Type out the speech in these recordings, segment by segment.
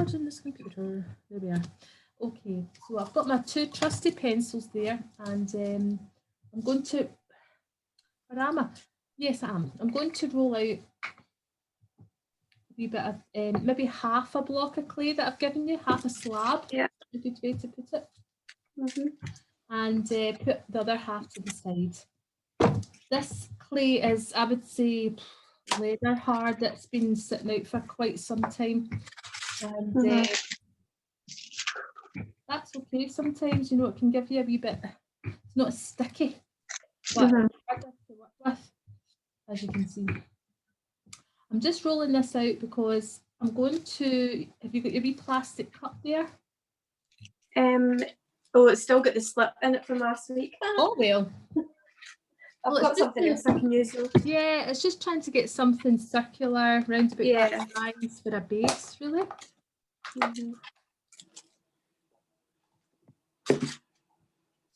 keyboard on this computer. There we are. Okay, so I've got my two trusty pencils there, and I'm going to. Where am I? Yes, I am. I'm going to roll out a wee bit of maybe half a block of clay that I've given you, half a slab. Yeah. A good way to put it. Mm-hmm. And put the other half to the side. This clay is, I would say, leather hard. It's been sitting out for quite some time, and that's okay. Sometimes, you know, it can give you a wee bit. It's not as sticky, but harder to work with, as you can see. I'm just rolling this out because I'm going to. Have you got your wee plastic cup there? Oh, it's still got the slip in it from last week. Oh well. I've got something else I can use though. Yeah, it's just trying to get something circular, round about that size for a base, really.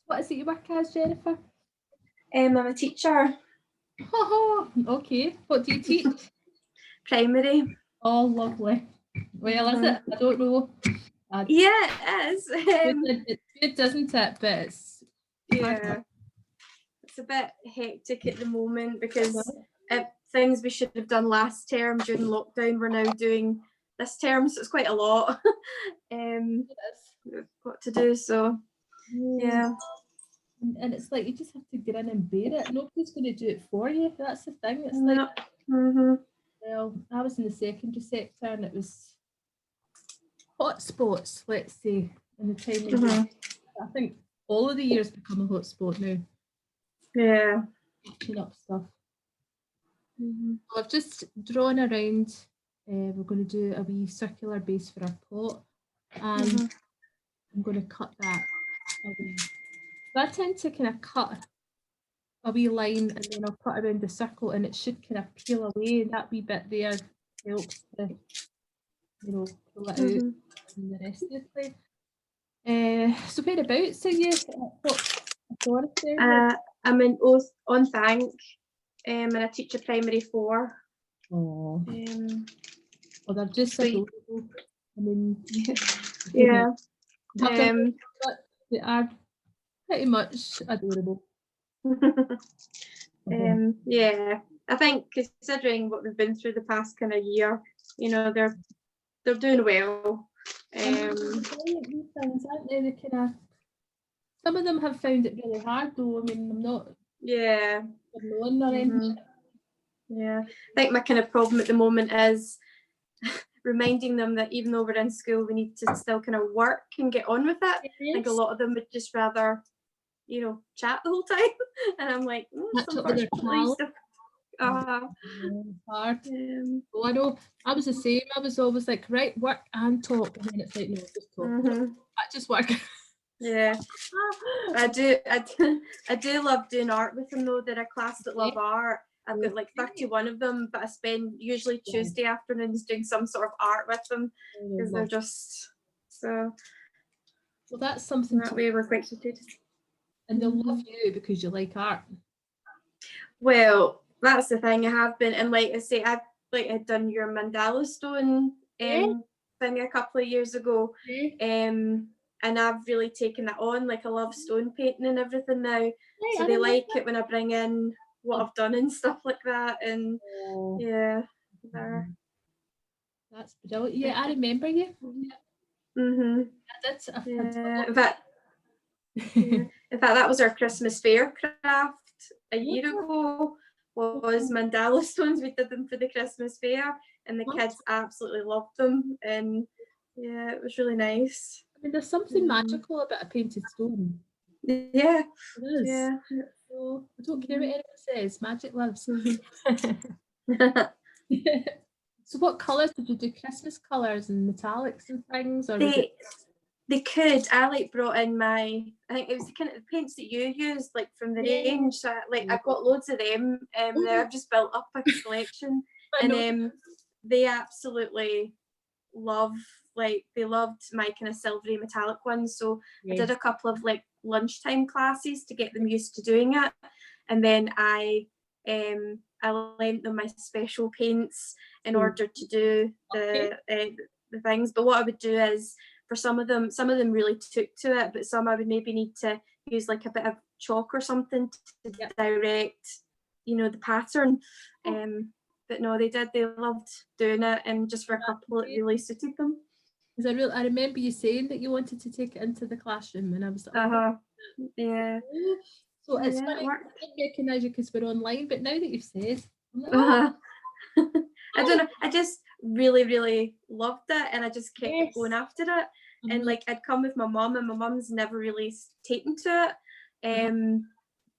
What is it you work as, Jennifer? I'm a teacher. Oh, okay. What do you teach? Primary. Oh, lovely. Well, is it? I don't know. Yeah, it is. It's good, isn't it? But it's it's a bit hectic at the moment because things we should have done last term during lockdown we're now doing this term, so it's quite a lot. We've got to do, so yeah. And it's like you just have to get in and bear it. Nobody's going to do it for you. That's the thing. It's like, well, I was in the secondary sector and it was hot spots, let's say, in the time. I think all of the years become a hot spot now. Yeah. Catching up stuff. Well, I've just drawn around. We're going to do a wee circular base for our pot, and I'm going to cut that away. So I tend to kind of cut a wee line and then I'll cut around the circle, and it should kind of peel away, and that wee bit there helps to, you know, pull it out and the rest of the clay. So whereabouts are you? I'm in on Thank, and I teach a primary 4. Oh, well, they're just adorable. I mean, yeah. They are pretty much adorable. Yeah, I think considering what we've been through the past kind of year, you know, they're doing well. Things, aren't they? They kind of, some of them have found it really hard though. I mean, I'm not alone or anything. Yeah, I think my kind of problem at the moment is reminding them that even though we're in school, we need to still kind of work and get on with it. I think a lot of them would just rather, you know, chat the whole time, and I'm like, hard. Oh, I know. I was the same. I was always like, right, work and talk, and then it's like, no, just talk. Just work. Yeah, I do love doing art with them though. They're a class that love art. I've got like 31 of them, but I spend usually Tuesday afternoons doing some sort of art with them because they're just so. Well, that's something. That way we're quite excited. And they'll love you because you like art. Well, that's the thing. I have been, and like I say, I'd done your mandala stone thing a couple of years ago, and I've really taken that on. Like I love stone painting and everything now, so they like it when I bring in what I've done and stuff like that. And that's brilliant. Yeah, I remember you. I did. In fact, that was our Christmas fair craft a year ago. Was mandala stones. We did them for the Christmas fair, and the kids absolutely loved them. And yeah, it was really nice. I mean, there's something magical about a painted stone. Yeah, it is. Yeah. So I don't care what anyone says. Magic lives. So, what colours did you do? Christmas colours and metallics and things, or They could. I brought in I think it was the kind of paints that you used, like from the range. So I've got loads of them. Now I've just built up a collection, and they absolutely love. Like they loved my kind of silvery metallic ones. So I did a couple of like lunchtime classes to get them used to doing it, and then I lent them my special paints in order to do the things. But what I would do is, for some of them really took to it, but some I would maybe need to use like a bit of chalk or something to direct, you know, the pattern. But no, they loved doing it, and just for a couple it really suited them. Because I remember you saying that you wanted to take it into the classroom, and I was like, yeah. So it's funny, I didn't recognise you because we're online, but now that you've said, I'm like, I don't know, I just really, really loved it, and I just kept going after it. And like I'd come with my mum, and my mum's never really taken to it.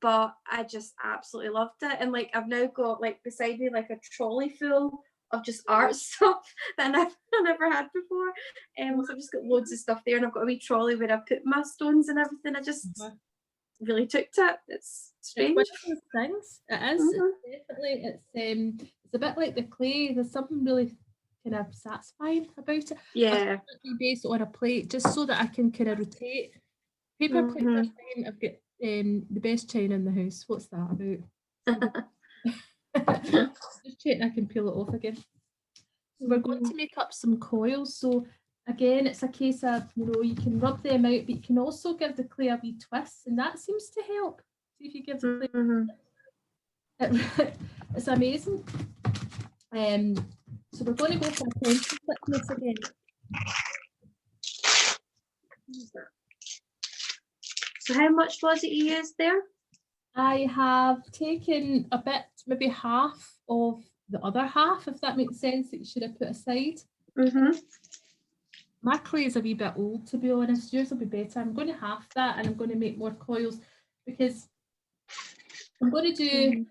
But I just absolutely loved it. And like I've now got like beside me like a trolley full of just art stuff that I never had before. So I've just got loads of stuff there, and I've got a wee trolley where I put my stones and everything. I just really took to it. It's strange. It's one of those things. It is. It's definitely. It's a bit like the clay. There's something really kind of satisfying about it. Yeah. Based on a plate, just so that I can kind of rotate. Paper plates are fine. I've got the best china in the house. What's that about? Just checking I can peel it off again. So we're going to make up some coils. So again, it's a case of, you know, you can rub them out, but you can also give the clay a wee twist, and that seems to help. See if you give the clay it's amazing. So we're going to go for a pencil thickness again. So how much was it you used there? I have taken a bit, maybe half of the other half, if that makes sense, that you should have put aside. My clay is a wee bit old, to be honest. Yours will be better. I'm going to half that, and I'm going to make more coils, because I'm going to do,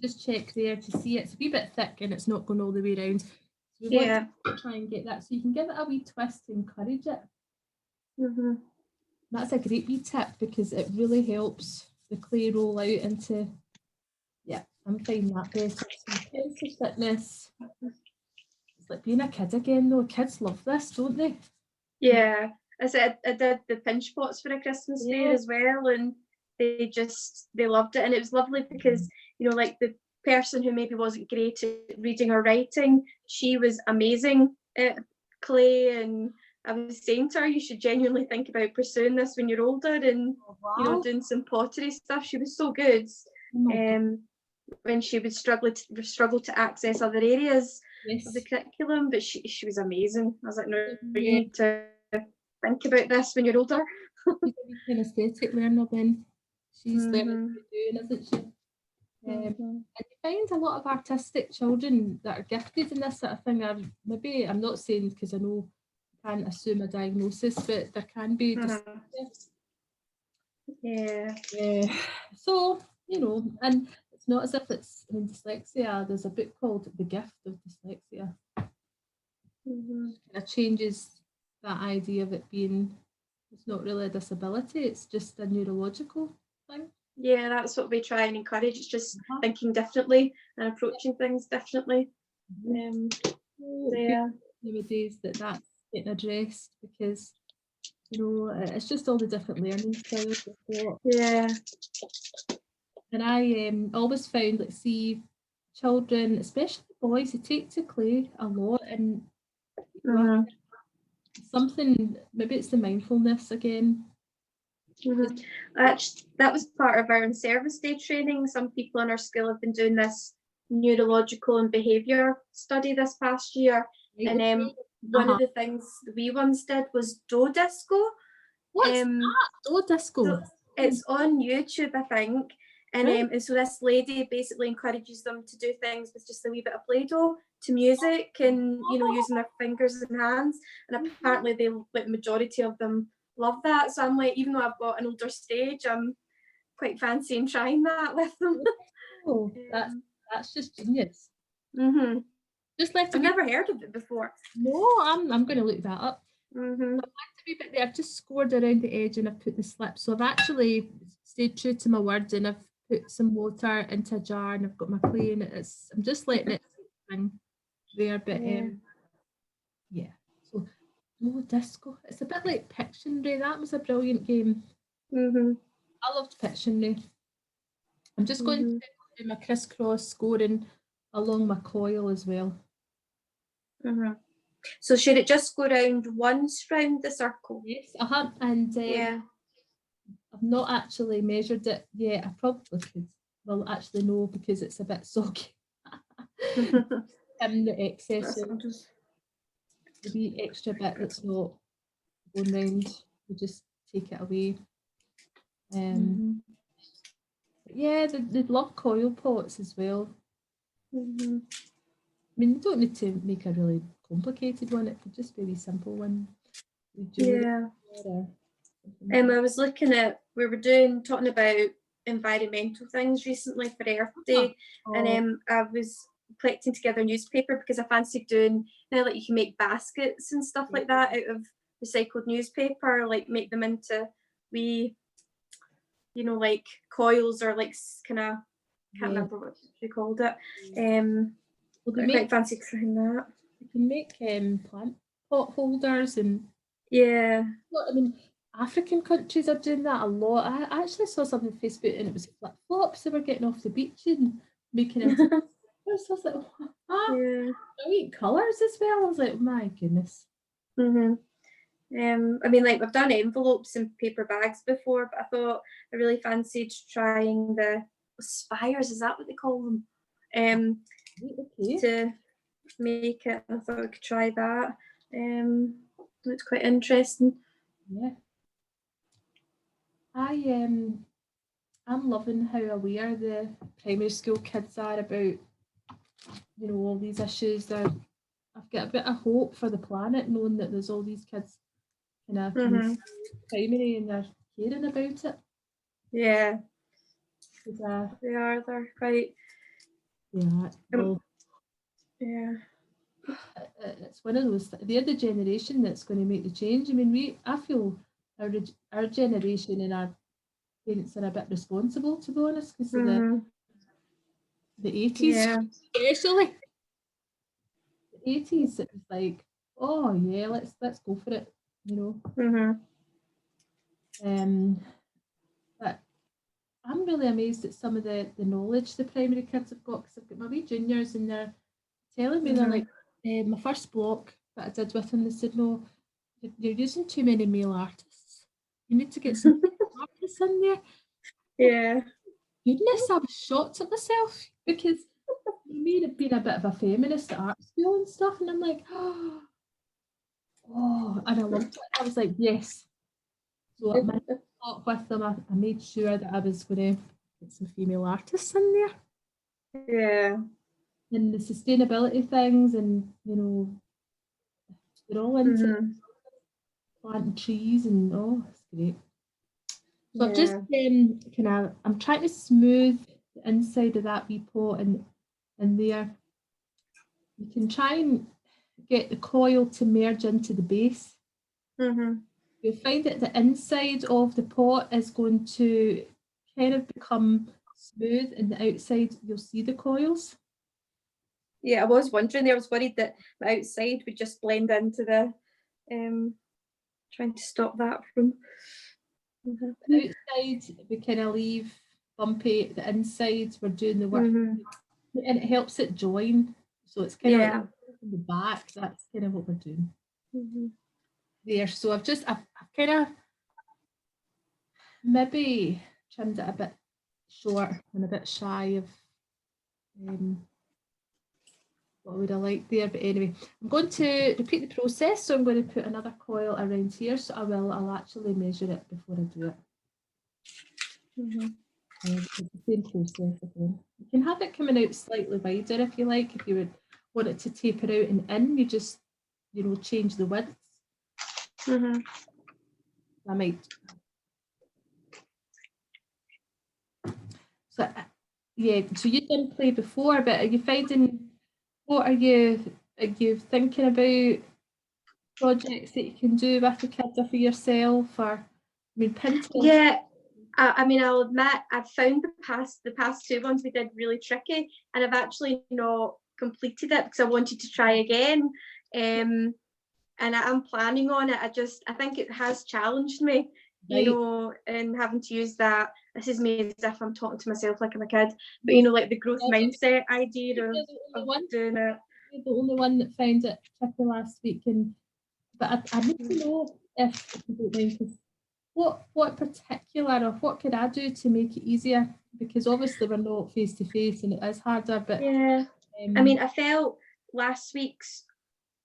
just check there to see it's a wee bit thick and it's not going all the way around. So we want to try and get that, so you can give it a wee twist to encourage it. That's a great wee tip, because it really helps the clay roll out into, I'm finding that better. So pencil thickness. It's like being a kid again though. Kids love this, don't they? Yeah. I said I did the pinch pots for a Christmas fair as well, and they loved it. And it was lovely because, you know, like the person who maybe wasn't great at reading or writing, she was amazing at clay, and I was saying to her, you should genuinely think about pursuing this when you're older, and you know, doing some pottery stuff. She was so good. When she would struggle to access other areas of the curriculum, but she was amazing. I was like, no, you need to think about this when you're older. She's a kinesthetic learner then. She's learning what you're doing, isn't she? And you find a lot of artistic children that are gifted in this sort of thing. I'm not saying, because I know I can't assume a diagnosis, but there can be so, you know, and it's not as if it's dyslexia. There's a book called The Gift of Dyslexia. It kind of changes that idea of it being, it's not really a disability, it's just a neurological thing. Yeah, that's what we try and encourage. It's just thinking differently and approaching things differently. Nowadays that's getting addressed, because, you know, it's just all the different learning styles we've got. And I always found, like, see, children, especially boys, who take to clay a lot, and something, maybe it's the mindfulness again. That was part of our in-service day training. Some people in our school have been doing this neurological and behaviour study this past year, and one of the things we once did was do disco. What's that? Do disco? So it's on YouTube, I think. And so this lady basically encourages them to do things with just a wee bit of Play-Doh to music, and, you know, using their fingers and hands. And apparently the majority of them love that. So I'm like, even though I've got an older stage, I'm quite fancying trying that with them. Oh, that's just genius. Just I've never heard of it before. No, I'm going to look that up. I've just scored around the edge and I've put the slip. So I've actually stayed true to my word, and I've put some water into a jar, and I've got my clay, and I'm just letting it hang there. But so disco. It's a bit like Pictionary. That was a brilliant game. I loved Pictionary. I'm just going to do my crisscross scoring along my coil as well. So should it just go round once round the circle? Yes, and Yeah. I've not actually measured it yet. I probably could. Well, actually no, because it's a bit soggy. The excess of the wee extra bit that's not going round, we just take it away. Yeah, they'd love coil pots as well. I mean, you don't need to make a really complicated one. It could just be a simple one. Yeah. I was looking at, we were talking about environmental things recently for Earth Day, and I was collecting together newspaper because I fancied doing, like you can make baskets and stuff like that out of recycled newspaper, like make them into wee, like coils or like kind of, can't remember what they called it. Well, I quite fancy trying that. You can make plant pot holders and well, I mean, African countries are doing that a lot. I actually saw something on Facebook and it was flip flops. They were getting off the beach and making it. I was like, I eat colours as well. I was like, my goodness. I mean, like we've done envelopes and paper bags before, but I thought I really fancied trying the spires. Is that what they call them? To make it. I thought I could try that. Looks quite interesting. Yeah. I'm loving how aware the primary school kids are about, all these issues. I've got a bit of hope for the planet, knowing that there's all these kids kind of primary and they're caring about it. Yeah. They're quite. Yeah. Well, yeah. It's one of those. They're the generation that's going to make the change. I mean, I feel our generation and our parents are a bit responsible, to be honest, because of the 80s, especially the 80s. It was like, oh yeah, let's go for it, But I'm really amazed at some of the knowledge the primary kids have got, because I've got my wee juniors and they're telling me they're like, my first block that I did with them, they said, no, you're using too many male artists. You need to get some artists in there. Yeah. Goodness, I was shocked at myself because me had been a bit of a feminist at art school and stuff, and I'm like, oh, and I loved it. I was like, yes. So I talk with them. I made sure that I was going to get some female artists in there. Yeah. And the sustainability things, and they're all into planting trees, and it's great. So I've just I'm trying to smooth the inside of that wee pot and there. You can try and get the coil to merge into the base. You'll find that the inside of the pot is going to kind of become smooth, and the outside you'll see the coils. Yeah, I was wondering. I was worried that the outside would just blend into the. Trying to stop that from. The outside we kind of leave bumpy. The inside we're doing the work, and it helps it join. So it's kind of like in the back. That's kind of what we're doing there. So I've kind of maybe trimmed it a bit short and a bit shy of what would I like there. But anyway, I'm going to repeat the process. So I'm going to put another coil around here. So I'll actually measure it before I do it. It's the same process again. You can have it coming out slightly wider if you like. If you would want it to taper out and in, you just change the width. I might. So yeah, so you've done play before, but are you finding, what are you thinking about projects that you can do with the kids or for yourself? Or, I mean, Pinterest. Yeah, I mean, I'll admit I've found the past two ones we did really tricky, and I've actually not completed it because I wanted to try again. And I'm planning on it. I think it has challenged me, and having to use that. This is me as if I'm talking to myself like I'm a kid, but like the growth mindset idea of doing it. the only one that found it tricky last week, but I need to know if you don't mind, 'cause what particular or what could I do to make it easier? Because obviously we're not face to face and it is harder. But yeah, I mean, I felt last week's.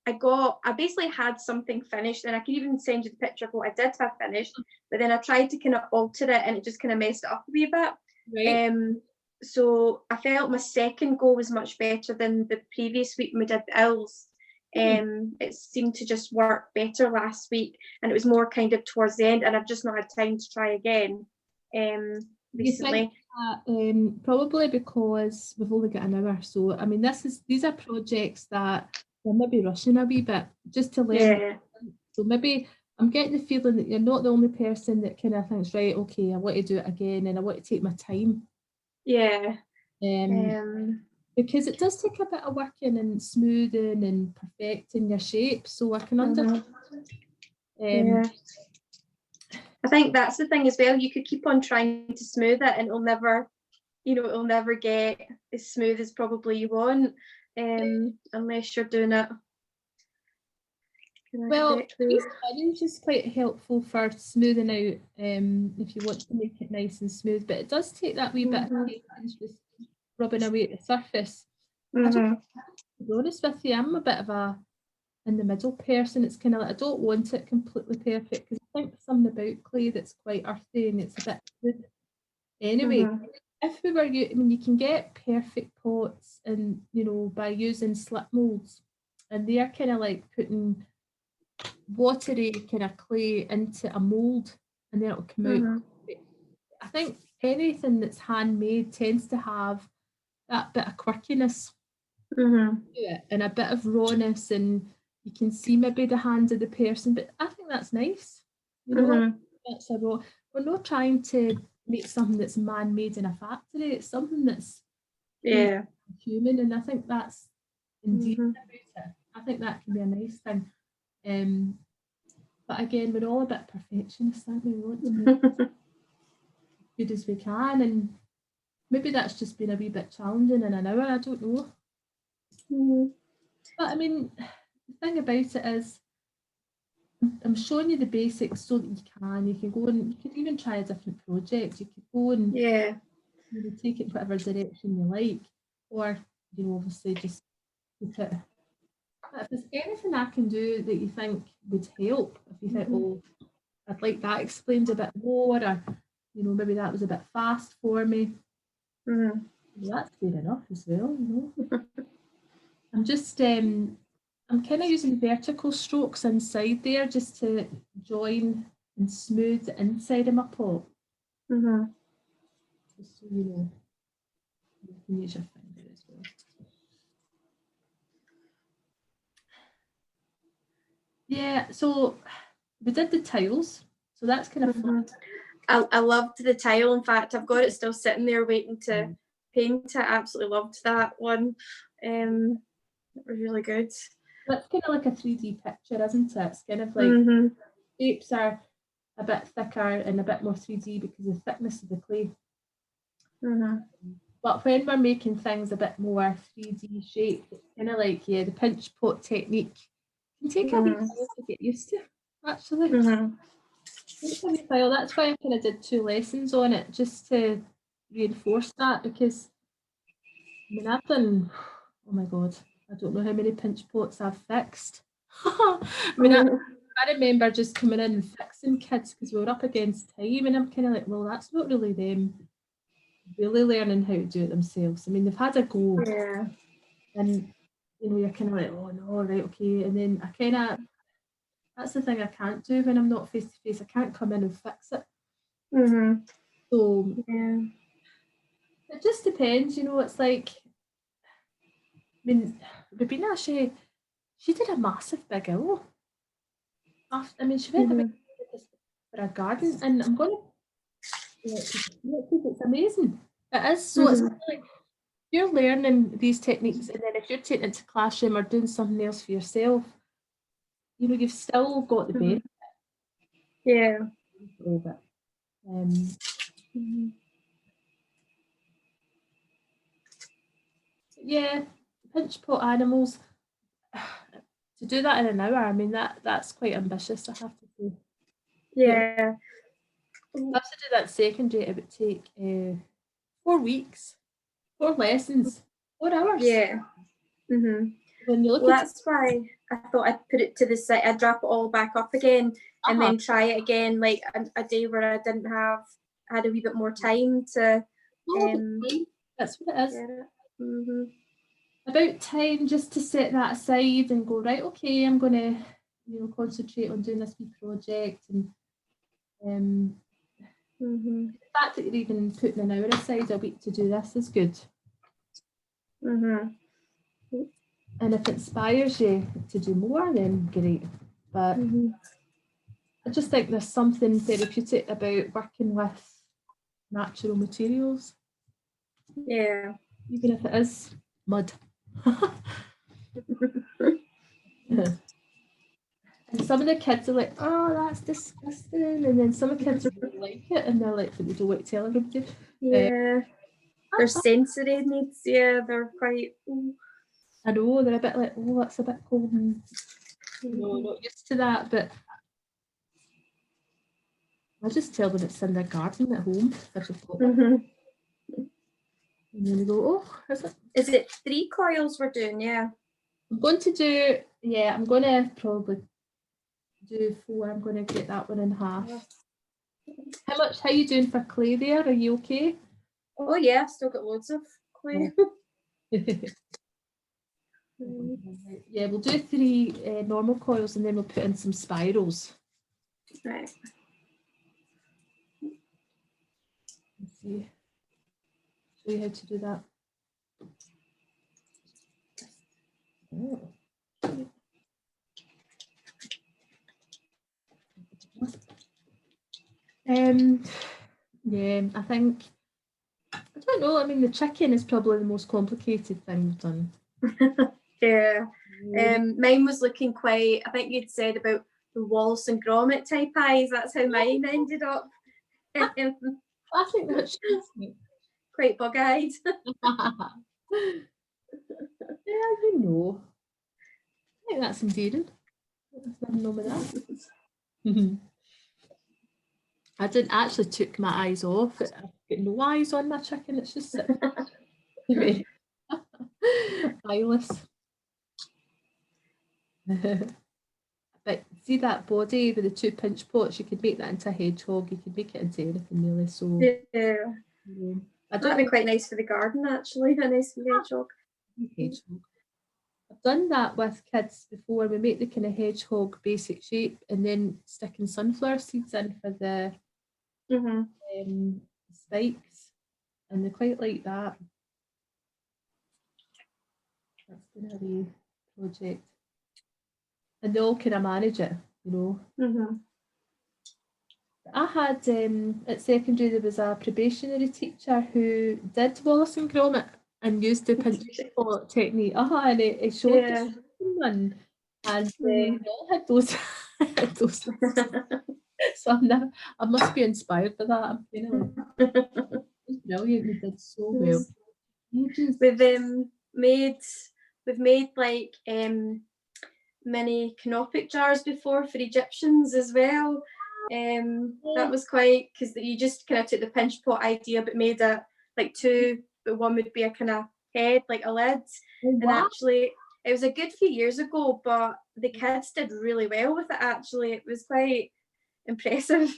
I basically had something finished, and I can even send you the picture of what I did have finished, but then I tried to kind of alter it and it just kind of messed it up a wee bit. right. So I felt my second go was much better than the previous week when we did the owls. It seemed to just work better last week, and it was more kind of towards the end, and I've just not had time to try again recently. You think that, probably because we've only got an hour, so I mean these are projects that we're maybe rushing a wee bit just to learn. Yeah. So maybe I'm getting the feeling that you're not the only person that kind of thinks, right, okay, I want to do it again and I want to take my time. Yeah. Because it does take a bit of working and smoothing and perfecting your shape, so I can understand. Yeah. I think that's the thing as well. You could keep on trying to smooth it, and it'll never get as smooth as probably you want, unless you're doing it. Well, these sponge is quite helpful for smoothing out if you want to make it nice and smooth, but it does take that wee bit of patience just rubbing away at the surface. To be honest with you, I'm a bit of a in the middle person. It's kind of like I don't want it completely perfect because I think there's something about clay that's quite earthy and it's a bit good. Anyway, if we were, I mean, you can get perfect pots, and by using slip molds, and they are kind of like putting watery kind of clay into a mold, and then it'll come out. I think anything that's handmade tends to have that bit of quirkiness to it and a bit of rawness, and you can see maybe the hand of the person, but I think that's nice. That's a raw. We're not trying to make something that's man-made in a factory. It's something that's human, and I think that's endearing about it. I think that can be a nice thing. But again, we're all a bit perfectionists, aren't we? We want to make it as good as we can, and maybe that's just been a wee bit challenging in an hour. I don't know. But I mean, the thing about it is, I'm showing you the basics so that you can go and you could even try a different project. You could go and take it whatever direction you like, or obviously just keep it. But if there's anything I can do that you think would help, if you think, oh, I'd like that explained a bit more, or maybe that was a bit fast for me. That's fair enough as well. I'm just I'm kind of using vertical strokes inside there just to join and smooth the inside of my pot. Just so you know, you can use your finger as well. Yeah, so we did the tiles, so that's kind of fun. I loved the tile. In fact, I've got it still sitting there waiting to paint it. I absolutely loved that one. It was really good. That's kind of like a 3D picture, isn't it? It's kind of like shapes are a bit thicker and a bit more 3D because of the thickness of the clay. But when we're making things a bit more 3D shaped, it's kind of like, the pinch pot technique can take a wee while to get used to, actually. Takes a wee while. That's why I kind of did 2 lessons on it, just to reinforce that, because I mean, I've done, oh my God, I don't know how many pinch pots I've fixed. I mean, I remember just coming in and fixing kids because we were up against time, and I'm kind of like, well, that's not really them really learning how to do it themselves. I mean, they've had a go, and you're kind of like, oh no, right, okay, and then that's the thing I can't do when I'm not face to face. I can't come in and fix it. So it just depends, it's like, I mean, Rabina, she did a massive big owl. I mean, she went for a garden, and I'm going to it's amazing. It is. So it's like you're learning these techniques, and then if you're taking it to classroom or doing something else for yourself, you've still got the benefit. Of it. Yeah, pinch pot animals. to do that in an hour, I mean, that's quite ambitious, I have to say. Yeah. If I have to do that secondary, it would take 4 weeks, 4 lessons, 4 hours. Yeah. When you look Well, at that's why I thought I'd put it to the side. I'd drop it all back up again and then try it again, like a day where I had a wee bit more time to. That's what it is. Yeah. About time just to set that aside and go, right, okay, I'm going to, concentrate on doing this wee project. And the fact that you're even putting an hour aside a week to do this is good. And if it inspires you to do more, then great. But I just think there's something therapeutic about working with natural materials. Yeah. Even if it is mud. And some of the kids are like, oh, that's disgusting. And then some of the kids really like it and they're like, but they don't want to tell everybody. Yeah. Their sensory needs, yeah, they're quite. I know, they're a bit like, oh, that's a bit cold and not used to that. But I just tell them it's in their garden at home. And then they go, oh, is it? Is it 3 coils we're doing? Yeah. I'm going to probably do 4. I'm going to get that one in half. How are you doing for clay there? Are you okay? Oh yeah, I've still got loads of clay. Yeah, we'll do 3 normal coils and then we'll put in some spirals. Right. Let's see. Show you how to do that. Oh. Yeah, I think, I don't know, I mean, the chicken is probably the most complicated thing we've done. Yeah. Mine was looking quite, I think you'd said about the Wallace and Gromit type eyes, that's how mine ended up. I think that's quite bug-eyed. Yeah, you know. I think that's endearing. There's nothing wrong with that. I didn't actually took my eyes off. I've got no eyes on my chicken. It's just sitting eyeless. But see that body with the 2 pinch pots, you could make that into a hedgehog. You could make it into anything really. So yeah, that'd be quite nice for the garden actually. A nice hedgehog. I've done that with kids before. We make the kind of hedgehog basic shape and then sticking sunflower seeds in for the spikes, and they quite like that. That's been a wee project, and they all kind of manage it, I had at secondary there was a probationary teacher who did Wallace and Gromit and used the pinch pot technique. And it showed the one, and they all had those. So I must be inspired by that. I'm kind of like, it's brilliant. We did so well. We've made like mini canopic jars before for Egyptians as well. That was quite, because you just kind of took the pinch pot idea but made it like 2, but one would be a kind of head, like a lid. And actually it was a good few years ago, but the kids did really well with it actually. It was quite impressive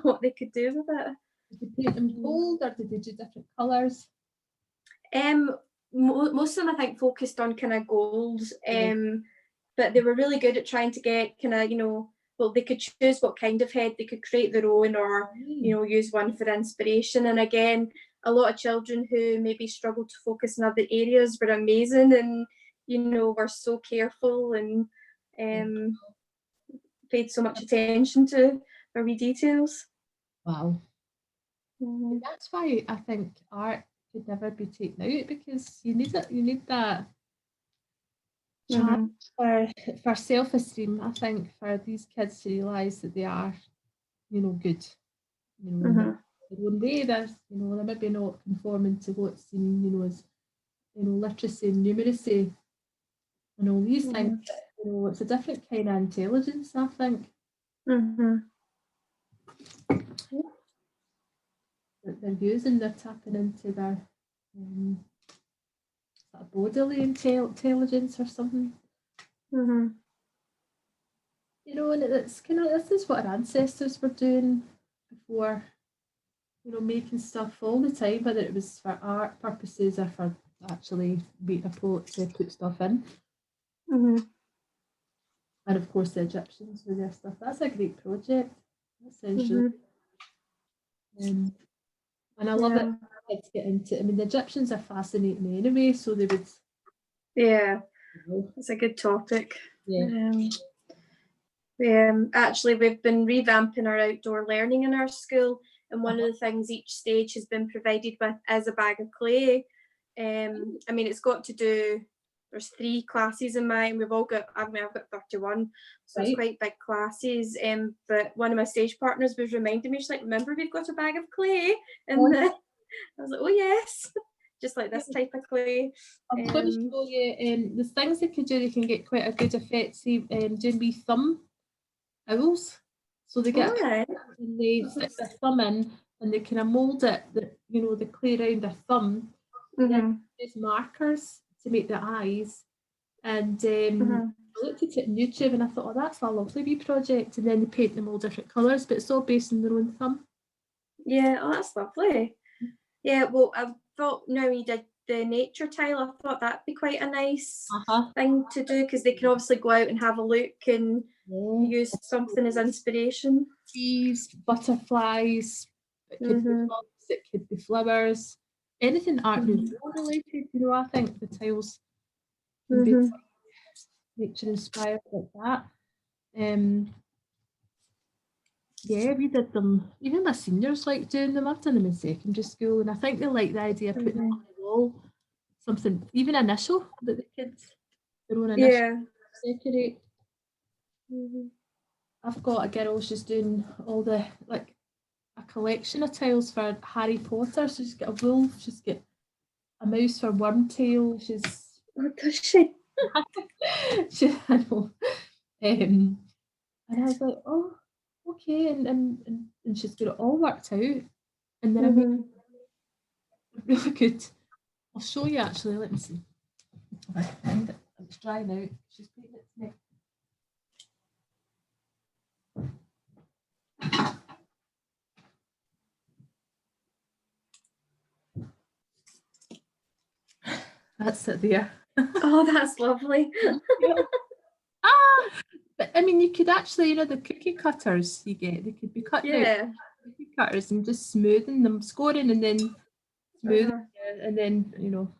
what they could do with it. Did you paint them gold or did they do different colours? Most of them I think focused on kind of gold, but they were really good at trying to get kind of, well, they could choose what kind of head, they could create their own or, use one for inspiration. And again, a lot of children who maybe struggle to focus in other areas were amazing and, were so careful and paid so much attention to our wee details. Wow. That's why I think art could never be taken out, because you need it. You need that for self-esteem. I think for these kids to realise that they are, good. In their own way, they're maybe not conforming to what's seen, as literacy and numeracy. and all these things. But, you know, it's a different kind of intelligence, I think. That they're using, they're tapping into their sort of bodily intelligence or something. You know, and it's kind of, this is what our ancestors were doing before, you know, making stuff all the time, whether it was for art purposes or for actually being a poet to put stuff in. And of course the Egyptians with their stuff. That's a great project. Essentially. And I love it. Kids get into it. I mean, the Egyptians are fascinating anyway, so they would. Yeah, it's a good topic. Yeah. Actually, we've been revamping our outdoor learning in our school, and one of the things each stage has been provided with is a bag of clay. I mean, it's got to do. There's 3 classes in mine. We've all got. I've got 31, so it's quite big classes. But one of my stage partners was reminding me, she's like, "Remember, we've got a bag of clay?" And I was like, "Oh yes." Just like this type of clay. I'm going to show you the things they can do. They can get quite a good effect. See, doing wee thumb owls. So they get and they stick their thumb in, and they kind of mould it, you know, the clay around their thumb. And then use markers to make the eyes. And I looked at it on YouTube, and I thought, oh, that's a lovely wee project. And then they paint them all different colours, but it's all based on their own thumb. Yeah, oh, that's lovely. Yeah, well, I thought now you did the nature tile, I thought that'd be quite a nice thing to do, because they can obviously go out and have a look and use something as inspiration. Bees, butterflies, it could be bugs, it could be flowers, anything art nouveau related. You know, I think the tiles can be nature inspired like that. Yeah, we did them. Even my seniors like doing them. I've done them in secondary school, and I think they like the idea of putting them on the wall. Something, even initial, that the kids, their own initial decorate. I've got a girl, she's doing all the, like, a collection of tiles for Harry Potter. So she's got a wolf, she's got a mouse for Wormtail. She's. Oh, does she? I know. And I was like, oh, okay, and she's got it all worked out, and then I made really good. I'll show you actually. Let me see if I can find it. It's drying out. She's putting it to me. That's it there. Oh, that's lovely. But I mean, you could actually, you know, the cookie cutters you get, they could be cutting out cookie cutters and just smoothing them, scoring and then smoothing, and then, you know.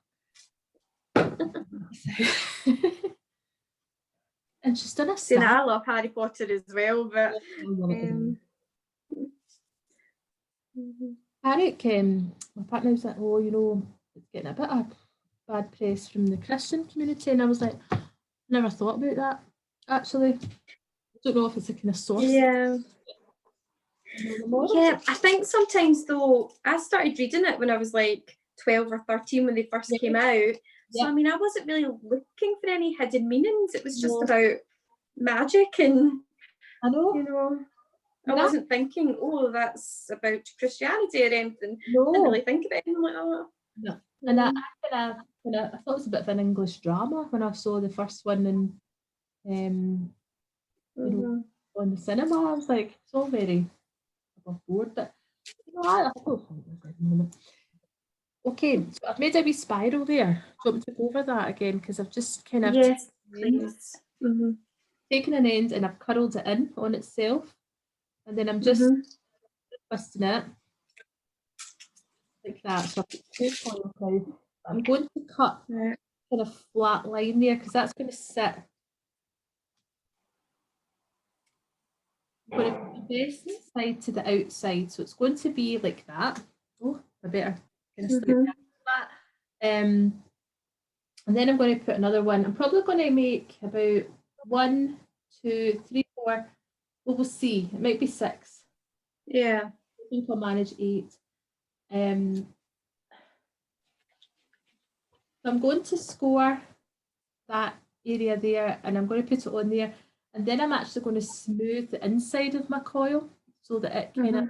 And she's done a See, I love Harry Potter as well, but Harriet, my partner was like, oh, you know, it's getting a bit of bad press from the Christian community, and I was like, never thought about that, actually. I don't know if it's a kind of source. Yeah, I think sometimes though, I started reading it when I was like 12 or 13 when they first came out. So I mean, I wasn't really looking for any hidden meanings. It was just about magic, and I know, you know, I wasn't thinking, oh, that's about Christianity or anything. No. I didn't really think about it. I'm like, oh. No. And I thought it was a bit of an English drama when I saw the first one, and you know, on the cinema. I was like, it's all very above board, but you know, I thought okay, so I've made a wee spiral there. Do you want me to go over that again? Because I've just kind of please. Taken an end and I've curled it in on itself, and then I'm just twisting it like that. So I've got 2 points now. I'm going to cut kind of flat line there, because that's going to sit. I'm going to put the best side to the outside, so it's going to be like that. Oh, I better kind of slide that. And then I'm going to put another one. I'm probably going to make about 1, 2, 3, 4. Well, we'll see. It might be 6. Yeah. I think I'll manage 8. So I'm going to score that area there, and I'm going to put it on there, and then I'm actually going to smooth the inside of my coil so that it kind of,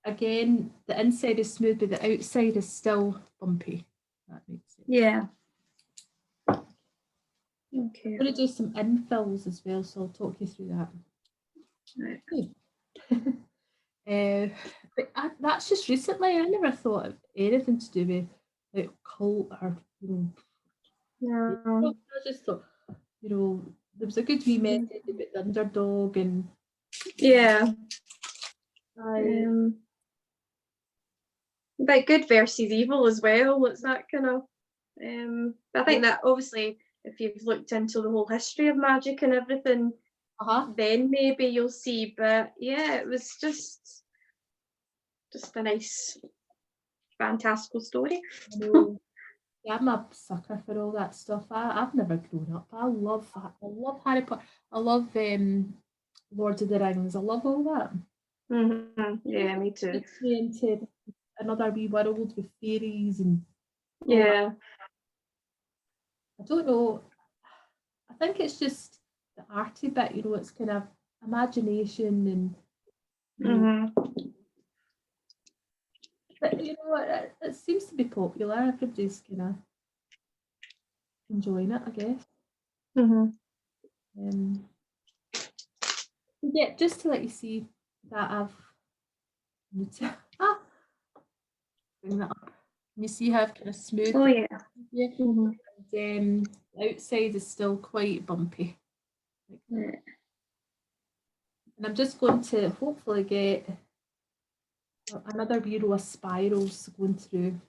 again, the inside is smooth, but the outside is still bumpy. That makes sense. Yeah. I'm Okay. going to do some infills as well, so I'll talk you through that. Right. But that's just recently. I never thought of anything to do with like cult or No. I just thought, there was a good wee message about the underdog and Yeah. But good versus evil as well. It's that kind of. I think that obviously, if you've looked into the whole history of magic and everything, then maybe you'll see. But yeah, it was just a nice, fantastical story. Yeah, I'm a sucker for all that stuff. I've never grown up. I love Harry Potter. I love Lord of the Rings. I love all that. Yeah, me too. Takes me into another wee world with fairies and yeah. I don't know. I think it's just the arty bit. It's kind of imagination and. But it seems to be popular. Everybody's kind of enjoying it, I guess. Yeah, just to let you see that I've bring that up. You see how I've kind of smoothed. Oh yeah. And the outside is still quite bumpy. And I'm just going to hopefully get another wee row of spirals going through.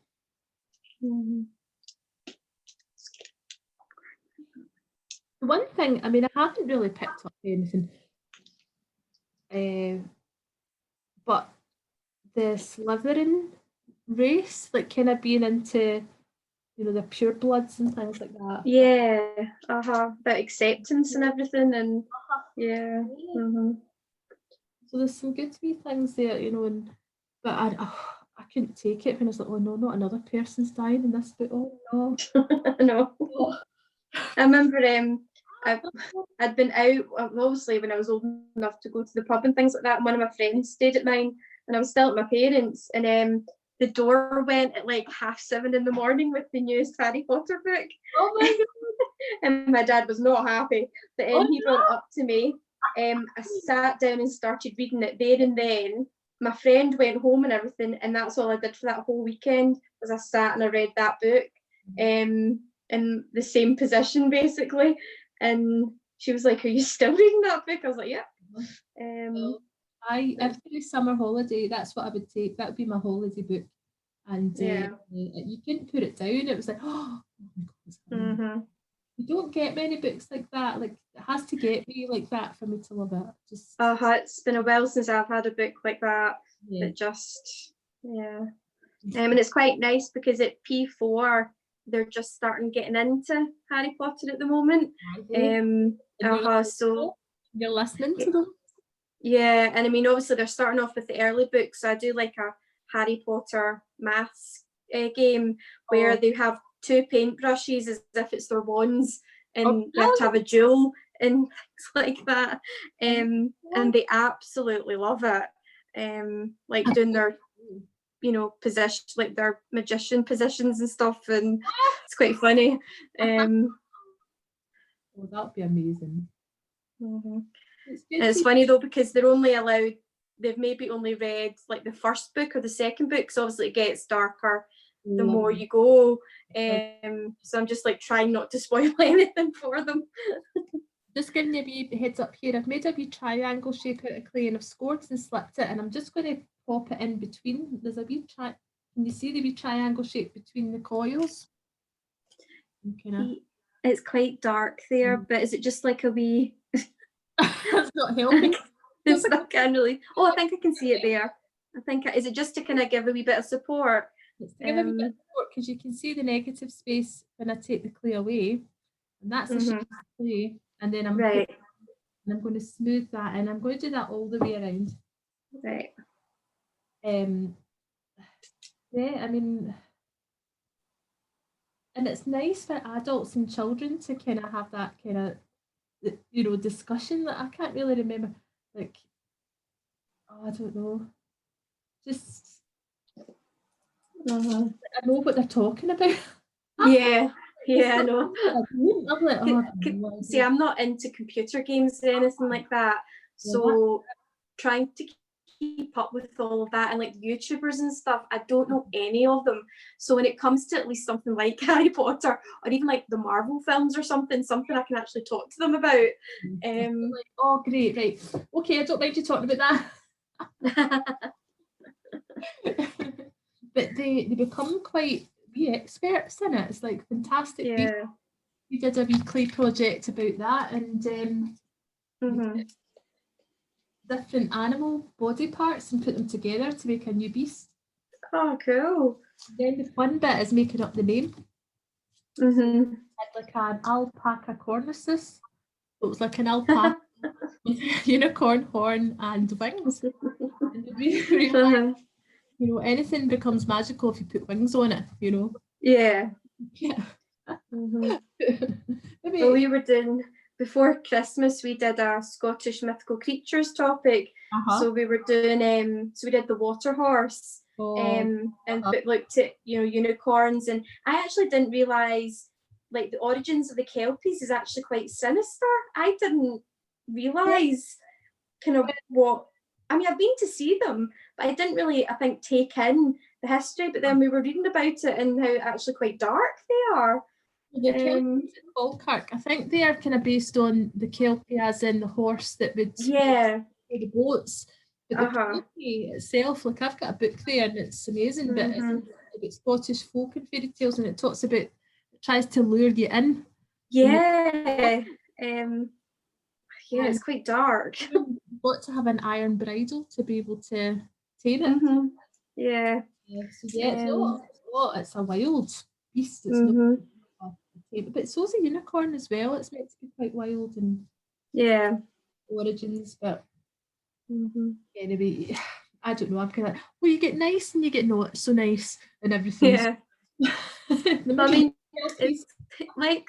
One thing, I mean, I haven't really picked up anything, but the Slytherin race, like kind of being into, the pure bloods and things like that. Yeah, about acceptance and everything, and yeah. So there's some good wee things there, but I couldn't take it when I was like, oh no, not another person's dying in this book. Oh no. No. I remember I'd been out, obviously, when I was old enough to go to the pub and things like that, and one of my friends stayed at mine, and I was still at my parents', and the door went at like 7:30 in the morning with the newest Harry Potter book. Oh my god. And my dad was not happy. But he brought it up to me. I sat down and started reading it there and then. My friend went home and everything, and that's all I did for that whole weekend, was I sat and I read that book in the same position, basically. And she was like, are you still reading that book? I was like, yeah. Every summer holiday, that's what I would take. That would be my holiday book. And you couldn't put it down. It was like, oh my god. You don't get many books like that. Like, it has to get me like that for me to love it. Just it's been a while since I've had a book like that. That just and it's quite nice because at P4 they're just starting getting into Harry Potter at the moment. So you're listening to them. Yeah, and I mean, obviously they're starting off with the early books. So I do like a Harry Potter maths game where they have 2 paintbrushes as if it's their wands, and they have to have a duel and things like that. And they absolutely love it. Like doing their, position, like their magician positions and stuff, and it's quite funny. Well, that'd be amazing. It's funny though, because they've maybe only read like the first book or the second book, so obviously it gets darker the more you go. So I'm just like trying not to spoil anything for them. Just giving you a wee heads up here, I've made a wee triangle shape out of clay and I've scored and slipped it, and I'm just going to pop it in between. There's a wee can you see the wee triangle shape between the coils? It's quite dark there, but is it just like a wee That's not helping. It's not kind of really. I think I can see it there. Is it just to kind of give a wee bit of support? It's to give a wee bit of support, because you can see the negative space when I take the clay away, and that's the shape of the clay. And then I'm going to smooth that, and I'm going to do that all the way around. Right. Yeah, I mean, And it's nice for adults and children to kind of have that kind of, you know, discussion that I can't really remember. Like, oh, I don't know. Just, I know what they're talking about. Yeah, yeah, I know. I'm like, oh, I have no See, idea. I'm not into computer games or anything like that. Yeah, So trying to keep up with all of that and like YouTubers and stuff, I don't know any of them. So when it comes to at least something like Harry Potter or even like the Marvel films or something I can actually talk to them about. like, oh, great, right. Okay, I don't mind you talking about that. But they become quite wee experts in it. It's like fantastic. Yeah. We did a wee clay project about that, and different animal body parts and put them together to make a new beast. Oh, cool. Then the fun bit is making up the name. Mm-hmm. Had like an alpaca cornices. It was like an alpaca with a unicorn horn and wings. And we realised, you know, anything becomes magical if you put wings on it, you know. Yeah. Yeah. Mm-hmm. Maybe, Well, we were doing before Christmas. We did a Scottish mythical creatures topic. So we were doing so we did the water horse. And looked at, you know, unicorns, and I actually didn't realise like the origins of the Kelpies is actually quite sinister. I didn't realise kind of what, I mean, I've been to see them, but I didn't really, I think, take in the history. But then we were reading about it and how actually quite dark they are. the Kelpies at Falkirk, I think they are kind of based on the Kelpie as in the horse that would the boats. But the Kelpie itself, like I've got a book there and it's amazing, but it's about Scottish folk and fairy tales, and it talks about, it tries to lure you in. Yeah. It's quite dark. You've got to have an iron bridle to be able to tame it. Yeah. So it's a wild beast. It's not but so's a unicorn as well. It's meant to be quite wild and origins, but anyway, I don't know. I'm kind of like, well, you get nice and you get not so nice and everything. Yeah. I mean, it's like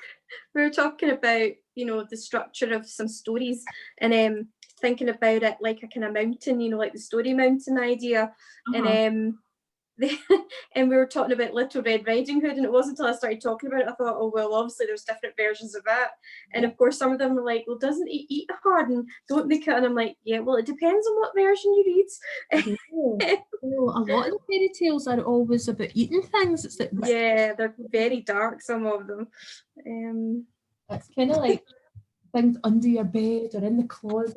we were talking about, you know, the structure of some stories, and thinking about it like a kind of mountain, you know, like the story mountain idea, and and we were talking about Little Red Riding Hood, and it wasn't until I started talking about it I thought, oh well, obviously there's different versions of it, and of course some of them were like, well, doesn't he eat hard and don't make it? And I'm like, yeah, well, it depends on what version you read. A lot of the fairy tales are always about eating things. It's like, yeah, they're very dark, some of them. It's kind of like things under your bed or in the closet.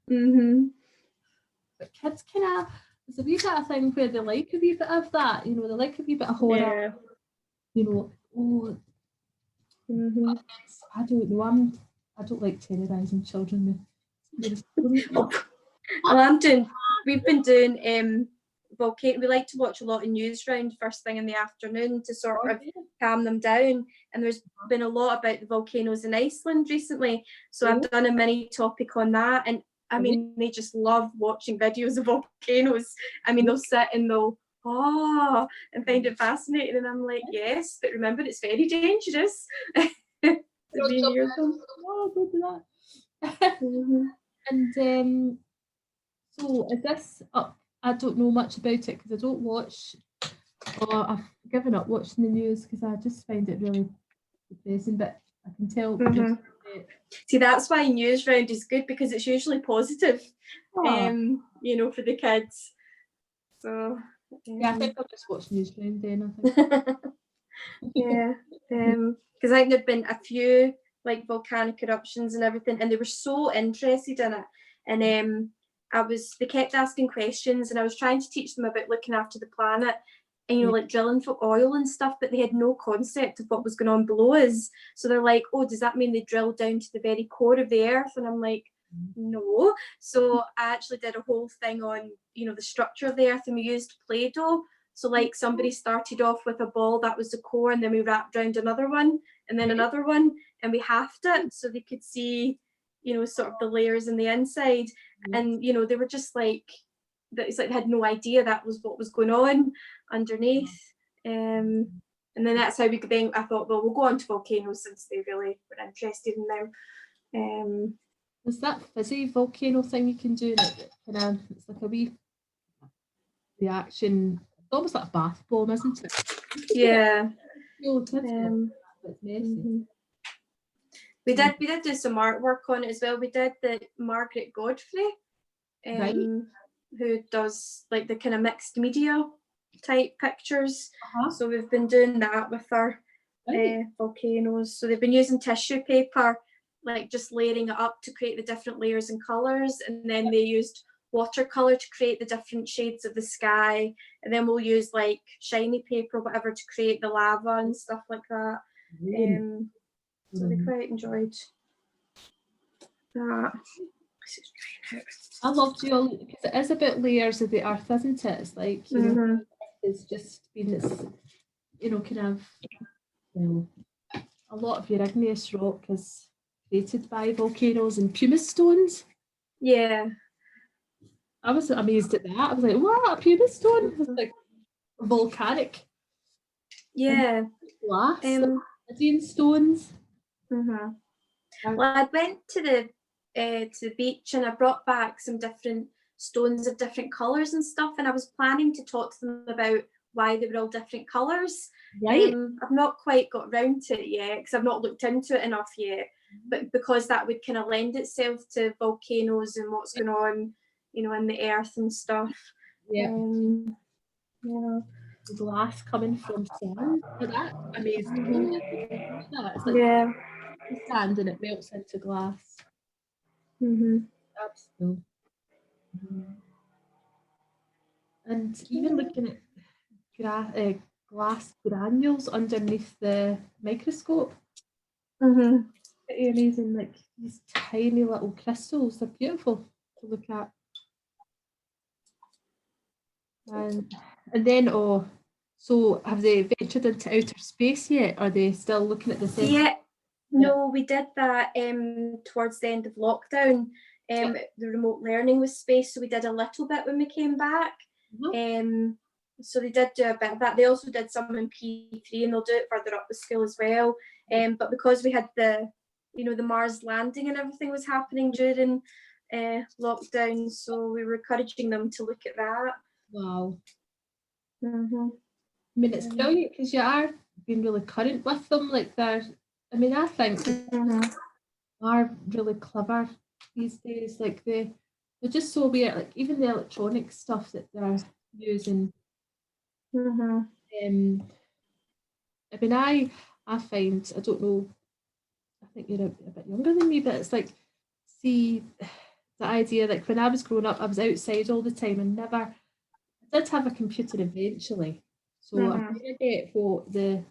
But kids kind of, there's a wee bit of thing where they like a wee bit of that, you know, they like a wee bit of horror. You know, I don't know, I don't like terrorising children. We've been doing volcano. We like to watch a lot of news round first thing in the afternoon to sort of calm them down. And there's been a lot about the volcanoes in Iceland recently. So I've done a mini topic on that. And I mean, they just love watching videos of volcanoes. I mean, they'll sit and they'll and find it fascinating. And I'm like, yes, but remember, it's very dangerous. To be near them. Go to that. And so is this up? I don't know much about it because I don't watch, or I've given up watching the news because I just find it really depressing, but I can tell. See, that's why news round is good, because it's usually positive, you know, for the kids. So I think I'll just watch news round then, I think. Because I think there'd been a few like volcanic eruptions and everything, and they were so interested in it, and they kept asking questions, and I was trying to teach them about looking after the planet and, you know, like drilling for oil and stuff, but they had no concept of what was going on below us. So they're like, oh, does that mean they drill down to the very core of the earth? And I'm like, no. So I actually did a whole thing on, you know, the structure of the earth, and we used Play-Doh. So like somebody started off with a ball that was the core, and then we wrapped around another one and then another one, and we halved it so they could see, you know, sort of the layers in the inside. And, you know, they were just like, it's like they had no idea that was what was going on underneath. And then that's how I thought, well, we'll go on to volcanoes since they really were interested in them. There's that fizzy volcano thing you can do, like it's like a wee reaction. It's almost like a bath bomb, isn't it? Yeah. It's messy. We did do some artwork on it as well. We did the Margaret Godfrey, who does like the kind of mixed media type pictures. So we've been doing that with our volcanoes. So they've been using tissue paper, like just layering it up to create the different layers and colours, and then they used watercolour to create the different shades of the sky, and then we'll use like shiny paper or whatever to create the lava and stuff like that. So they quite enjoyed that. I love geology because it is a bit layers of the earth, isn't it? It's like, you know, it's just been this, you know, kind of, well, a lot of your igneous rock is created by volcanoes and pumice stones. Yeah. I was amazed at that. I was like, what, a pumice stone? It's like volcanic. Yeah. Glass, like, stones. Well, I went to the beach and I brought back some different stones of different colours and stuff, and I was planning to talk to them about why they were all different colours. Right. I've not quite got round to it yet because I've not looked into it enough yet, but because that would kind of lend itself to volcanoes and what's going on, you know, in the earth and stuff. Yeah. Glass coming from sand. Oh, that amazed me. It's like sand and it melts into glass. Absolutely. And even looking at glass granules underneath the microscope. Pretty amazing, like these tiny little crystals. They're beautiful to look at. And then, so have they ventured into outer space yet? Are they still looking at the same? Yeah, no, we did that towards the end of lockdown. The remote learning with space, so we did a little bit when we came back. So they did do a bit of that. They also did some in P3, and they'll do it further up the school as well. But because we had the Mars landing and everything was happening during lockdown, so we were encouraging them to look at that. Wow. I mean, it's brilliant because you are being really current with them. Like I think are really clever these days. Like they're just so weird. Like even the electronic stuff that they're using. I find, I don't know, I think you're a bit younger than me, but it's like, see, the idea, like when I was growing up, I was outside all the time and I did have a computer eventually. So I kind of get what the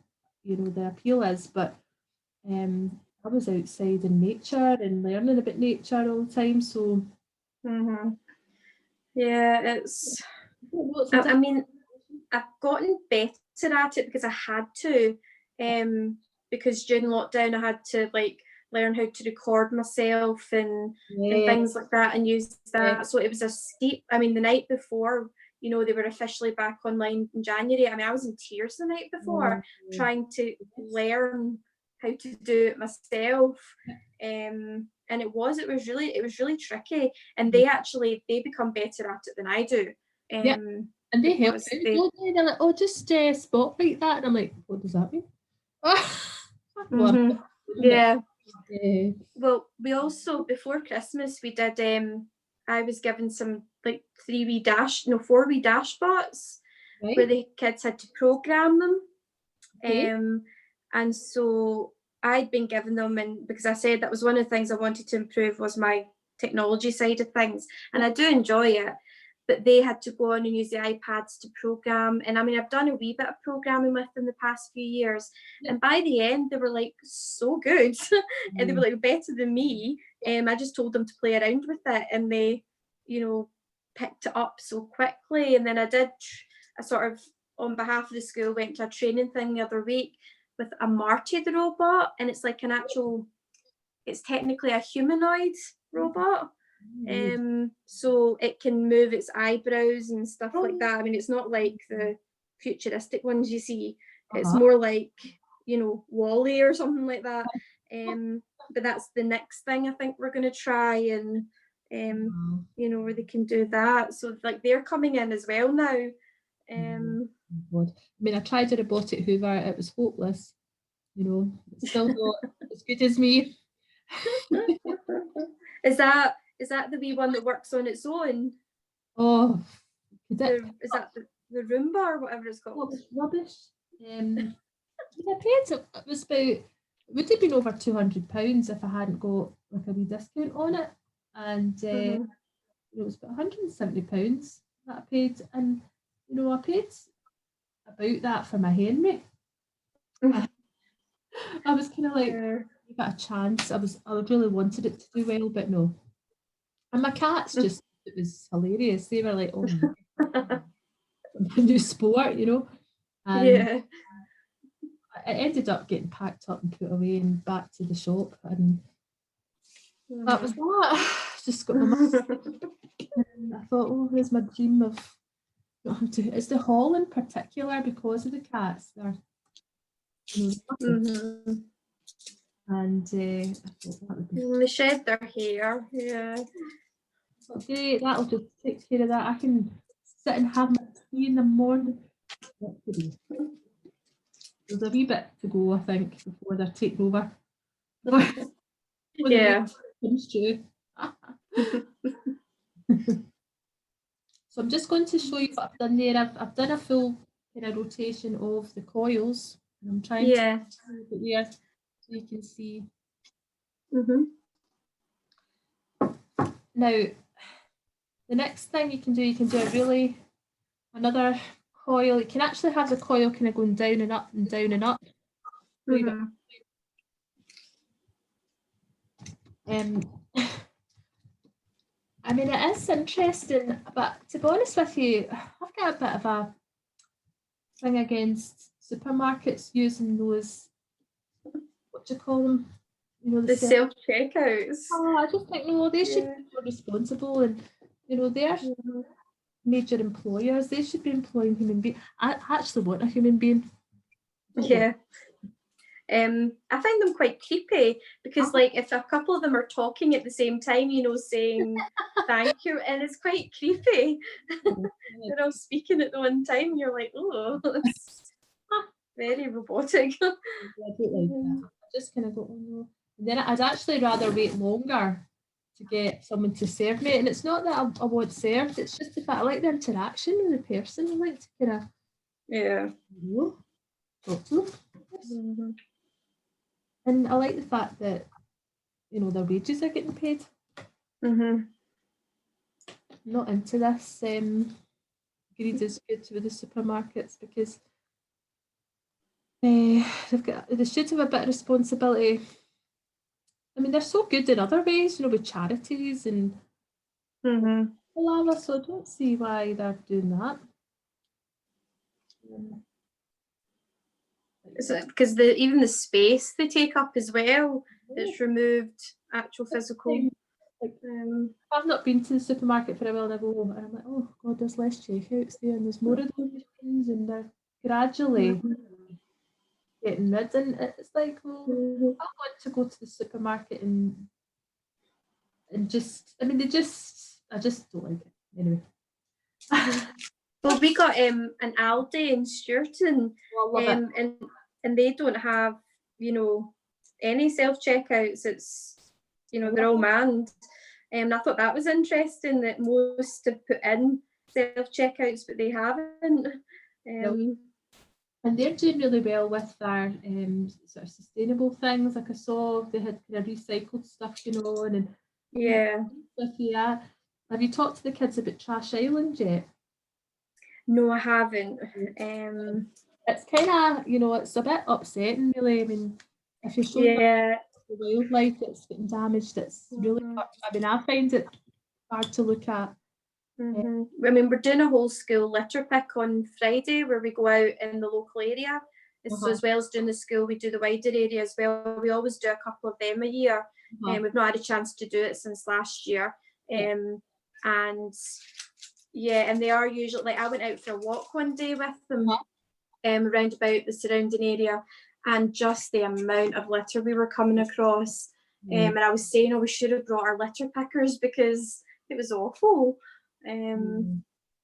appeal is, but I was outside in nature and learning about nature all the time. So yeah, it's. I mean, I've gotten better at it because I had to, because during lockdown I had to like learn how to record myself and things like that and use that. So it was a steep. I mean, the night before, they were officially back online in January. I mean, I was in tears the night before trying to learn how to do it myself. And it was really tricky. And they become better at it than I do. And they help out, don't they? They're like, oh, just spotlight that. And I'm like, what does that mean? Yeah. Well, we also, before Christmas, we did, I was given some like 4 wee dashbots where the kids had to program them. And so I'd been given them, and because I said that was one of the things I wanted to improve was my technology side of things. And I do enjoy it. But they had to go on and use the iPads to program. And I mean, I've done a wee bit of programming with them the past few years. And by the end, they were like so good. And they were like better than me. I just told them to play around with it and they, picked it up so quickly. And then I sort of, on behalf of the school, went to a training thing the other week with a Marty the robot. And it's like it's technically a humanoid robot. So it can move its eyebrows and stuff like that. I mean, it's not like the futuristic ones you see, It's more like, you know, Wally or something like that. But that's the next thing I think we're going to try, and you know, where they can do that. So like they're coming in as well now. God. I mean, I tried a robotic Hoover, it was hopeless. You know, it's still not as good as me. Is that the wee one that works on its own? Oh, is that the Roomba or whatever it's called? Oh, it's rubbish. I paid it was about, it would have been over £200 if I hadn't got like a wee discount on it, and it was about £170 that I paid, and you know, I paid about that for my Henry. I was kind of like, you got a chance. I really wanted it to do well, but no. And my cats just, it was hilarious. They were like, oh my new sport, you know. And it ended up getting packed up and put away and back to the shop, and that was that. Just got my and I thought, oh, there's my dream of it's the hall in particular because of the cats. They're, you know, and I thought that would be they shed their hair. Yeah. Okay, that'll just take care of that. I can sit and have my tea in the morning. There's a wee bit to go, I think, before they're taken over. Yeah. So I'm just going to show you what I've done there. I've done a full kind of rotation of the coils, and I'm trying to put it here so you can see. Now, the next thing you can do another coil. You can actually have the coil kind of going down and up and down and up. I mean, it is interesting, but to be honest with you, I've got a bit of a thing against supermarkets using those, what do you call them? You know, the self-checkouts. Oh, I just think, no, they should be more responsible, and you know, they're major employers. They should be employing human beings. I actually want a human being. Yeah. I find them quite creepy because like if a couple of them are talking at the same time, you know, saying thank you, and it's quite creepy. They're all speaking at the one time. You're like, oh, it's very robotic. I just kind of go, oh no. And then I'd actually rather wait longer to get someone to serve me. And it's not that I want served, it's just the fact I like the interaction with the person. I like to kind of talk to them. And I like the fact that, you know, their wages are getting paid. I'm not into this greed is good with the supermarkets, because they should have a bit of responsibility. I mean, they're so good in other ways, you know, with charities and so I don't see why they're doing that. Because even the space they take up as well, it's removed actual physical. Like, I've not been to the supermarket for a while, and I go, and I'm like, oh God, there's less checkouts there, and there's more of those machines, and they're gradually getting rid. And it's like, well, I want to go to the supermarket and just, I mean, I just don't like it anyway. Well, we got an Aldi in Sturton, and they don't have, you know, any self-checkouts. It's, you know, they're all manned. And I thought that was interesting that most have put in self-checkouts, but they haven't. And they're doing really well with their sort of sustainable things. Like I saw they had kind of recycled stuff going on, and have you talked to the kids about Trash Island yet? No, I haven't. It's kind of, you know, it's a bit upsetting, really. I mean, if you're showing the wildlife that's getting damaged, it's really, I mean, I find it hard to look at. I mean, we're doing a whole school litter pick on Friday where we go out in the local area. So as well as doing the school, we do the wider area as well. We always do a couple of them a year, and we've not had a chance to do it since last year. And they are usually, like, I went out for a walk one day with them, around about the surrounding area, and just the amount of litter we were coming across. And I was saying, we should have brought our litter pickers because it was awful.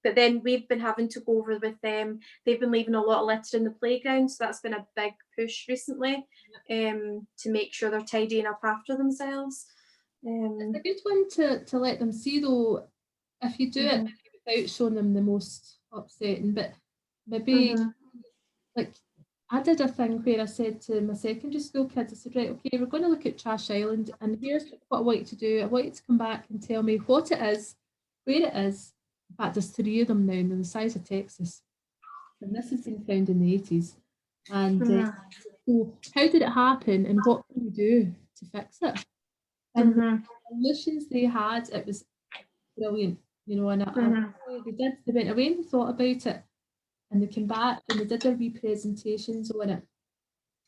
But then we've been having to go over with them. They've been leaving a lot of litter in the playground, so that's been a big push recently, to make sure they're tidying up after themselves. It's a good one to let them see, though, if you do it without showing them the most upsetting, but maybe like I did a thing where I said to my secondary school kids, I said, right, okay, we're going to look at Trash Island, and here's what I want you to do. I want you to come back and tell me what it is, where it is. In fact, there's 3 of them now, and they're the size of Texas. And this has been found in the 80s. And so how did it happen, and what can we do to fix it? And the solutions they had, it was brilliant, you know, and they went away and thought about it, and they came back and they did their wee presentations on it. I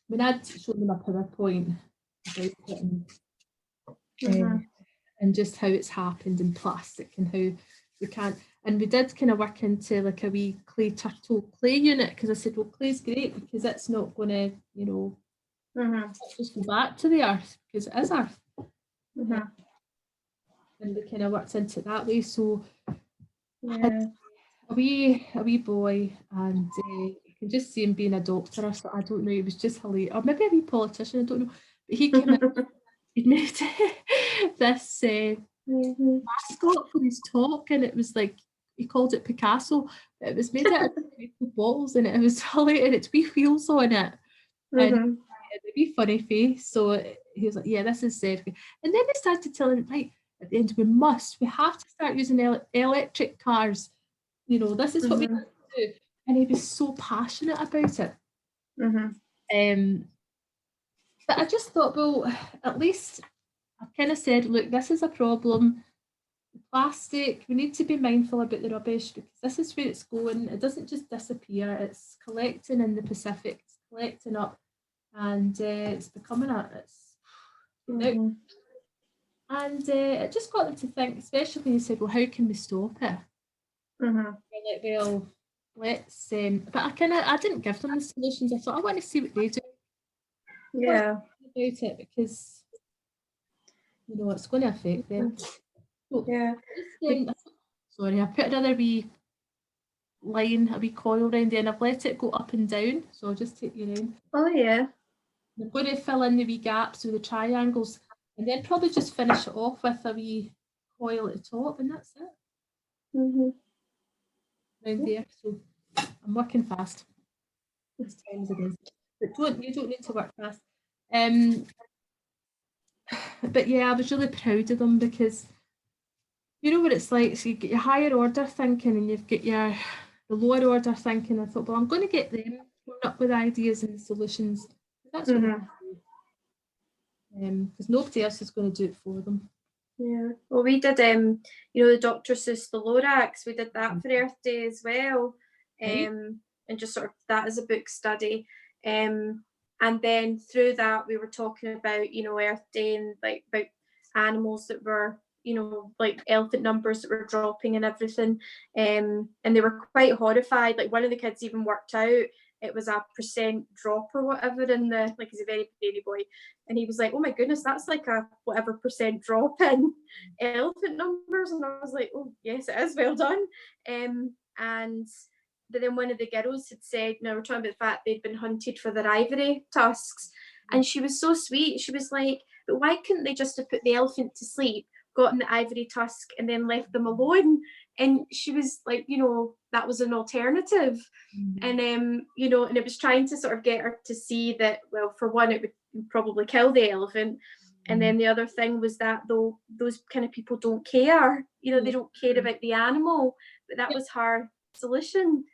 mean, I'd shown them a PowerPoint about it and just how it's happened in plastic and how we can't. And we did kind of work into like a wee clay turtle clay unit, because I said, well, clay's great because it's not going to, you know, just go back to the earth because it is earth. And we kind of worked into it that way. So a wee boy, and you can just see him being a doctor or so. I don't know. He was just hilarious, or maybe a wee politician. I don't know. But he came in. He'd made this mascot for his talk, and it was like he called it Picasso. It was made out of bottles, and it was hilarious. And it's wee wheels on it, and a wee funny face. So he was like, "Yeah, this is safe." And then they started telling him, right, at the end, we have to start using electric cars. You know, this is what we have to do. And he was so passionate about it. But I just thought, well, at least I've kind of said, look, this is a problem. The plastic, we need to be mindful about the rubbish because this is where it's going. It doesn't just disappear. It's collecting in the Pacific. It's collecting up, and it's becoming and it just got them to think, especially when you said, well, how can we stop it? Like, well, let's but I didn't give them the solutions. I thought I want to see what they do about it, because you know it's going to affect them. So, sorry, I put another wee line, a wee coil around there, and I've let it go up and down, so I'll just take you in. I'm going to fill in the wee gaps with the triangles, and then probably just finish it off with a wee coil at the top, and that's it. Around there, so I'm working fast. It's times it is, but you don't need to work fast. But yeah, I was really proud of them because you know what it's like. So you get your higher order thinking, and you've got the lower order thinking. I thought, well, I'm going to get them coming up with ideas and solutions. That's what because nobody else is going to do it for them. Well, we did you know, the Dr. Seuss the Lorax, we did that for Earth Day as well, and just sort of that as a book study, and then through that we were talking about, you know, Earth Day and like about animals that were, you know, like elephant numbers that were dropping and everything, and they were quite horrified. Like one of the kids even worked out it was a % drop or whatever in the, like he's a very baby boy, and he was like, oh my goodness, that's like a whatever % drop in elephant numbers. And I was like, oh yes, it is, well done. But then one of the girls had said, no, we're talking about the fact they'd been hunted for their ivory tusks, and she was so sweet. She was like, but why couldn't they just have put the elephant to sleep, gotten the ivory tusk, and then left them alone? And she was like, you know, that was an alternative. And you know, and it was trying to sort of get her to see that, well, for one, it would probably kill the elephant, and then the other thing was that though those kind of people don't care, you know, they don't care about the animal. But that was her solution,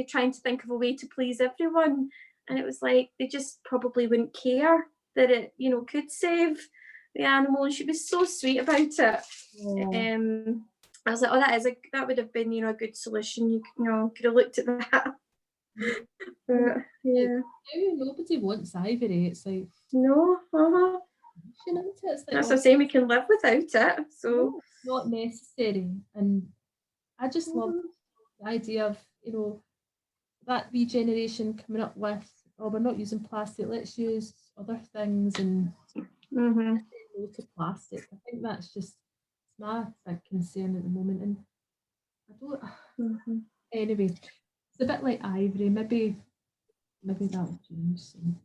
trying to think of a way to please everyone. And it was like they just probably wouldn't care that it, you know, could save the animal. And she was so sweet about it. I was like, oh, that would have been, you know, a good solution. You know, could have looked at that. But yeah, nobody wants ivory. It's like no, it's like, that's the same. We can live without it, so no, it's not necessary. And I just love the idea of, you know, that wee generation coming up with, oh, we're not using plastic, let's use other things and Mm-hmm. no to plastic. I think that's just my big concern at the moment. And I don't, Mm-hmm. anyway, it's a bit like ivory. Maybe that'll change soon.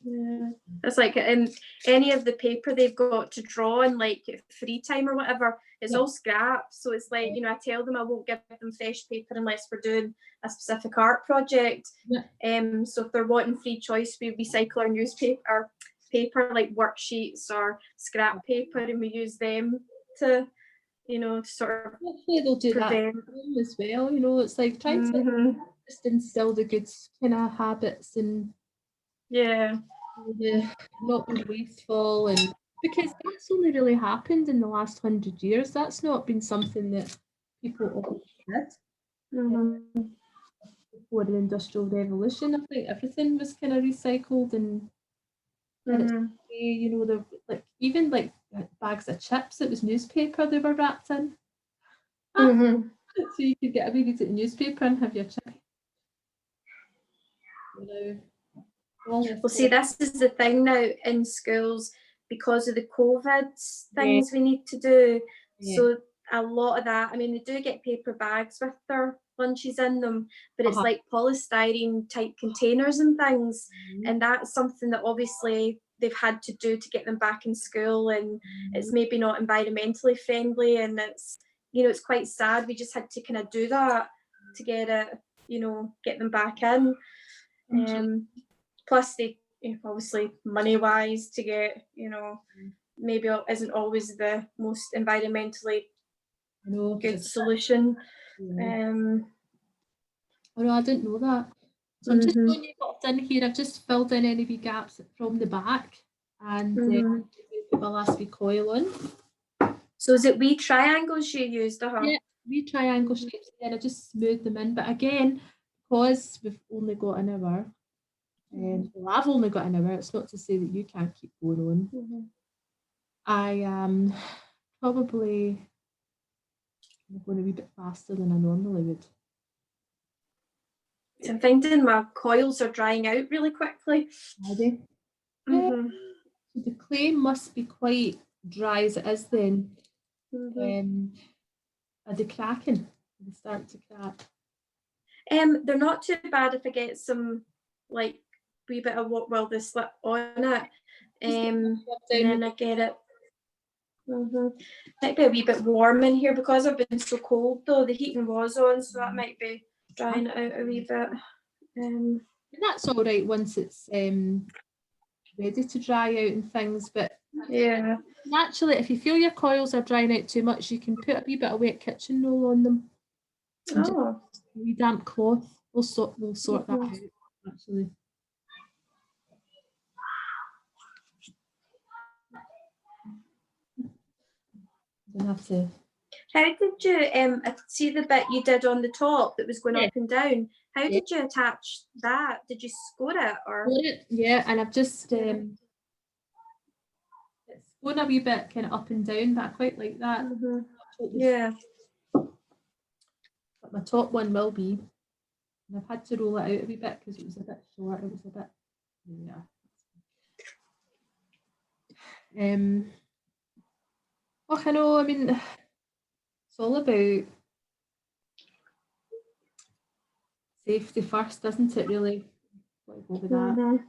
Yeah, it's like any of the paper they've got to draw in like free time or whatever, it's all scrap. So it's like, you know, I tell them I won't give them fresh paper unless we're doing a specific art project. So if they're wanting free choice, we recycle our newspaper, paper like worksheets or scrap paper, and we use them to, you know, to sort of hopefully they'll do prevent that as well. You know, it's like trying to just instill the good kind of habits and not be wasteful, and because that's only really happened in the last 100 years. That's not been something that people always did before the Industrial Revolution. I think everything was kind of recycled and you know, the like even like bags of chips, it was newspaper they were wrapped in. So you could get a wee bit of newspaper and have your chip. You know, well, see, this is the thing now in schools because of the COVID things we need to do. So a lot of that, I mean, they do get paper bags with their lunches in them, but it's like polystyrene type containers and things. And that's something that obviously they've had to do to get them back in school, and it's maybe not environmentally friendly, and it's, you know, it's quite sad. We just had to kind of do that to get it, you know, get them back in. Plus they, obviously money wise to get, you know, maybe isn't always the most environmentally good solution. Oh no, I didn't know that. So I'm just going in here. I've just filled in any wee gaps from the back and put my last wee coil on. So is it wee triangles you used? Yeah, wee triangle shapes, and then I just smooth them in. But again, because we've only got an hour, and well, I've only got an hour, it's not to say that you can't keep going on. I am probably going a wee bit faster than I normally would. So I'm finding my coils are drying out really quickly. Are they? So the clay must be quite dry as it is then. Are they cracking? Are they starting to crack? They're not too bad if I get some like wee bit of what they slip on it. And then I get it. Might be a wee bit warm in here because I've been so cold though. The heating was on, so that might be drying it out a wee bit. And that's all right once it's ready to dry out and things, but naturally if you feel your coils are drying out too much, you can put a wee bit of wet kitchen roll on them. A wee damp cloth will sort that out actually. Don't have to. How did you see the bit you did on the top that was going up and down? How did you attach that? Did you score it or? Yeah, and I've just it's going a wee bit kind of up and down, but I quite like that. But my top one will be, and I've had to roll it out a wee bit because it was a bit short. It was a bit, I know. I mean, it's all about safety first, isn't it? Really, go with that.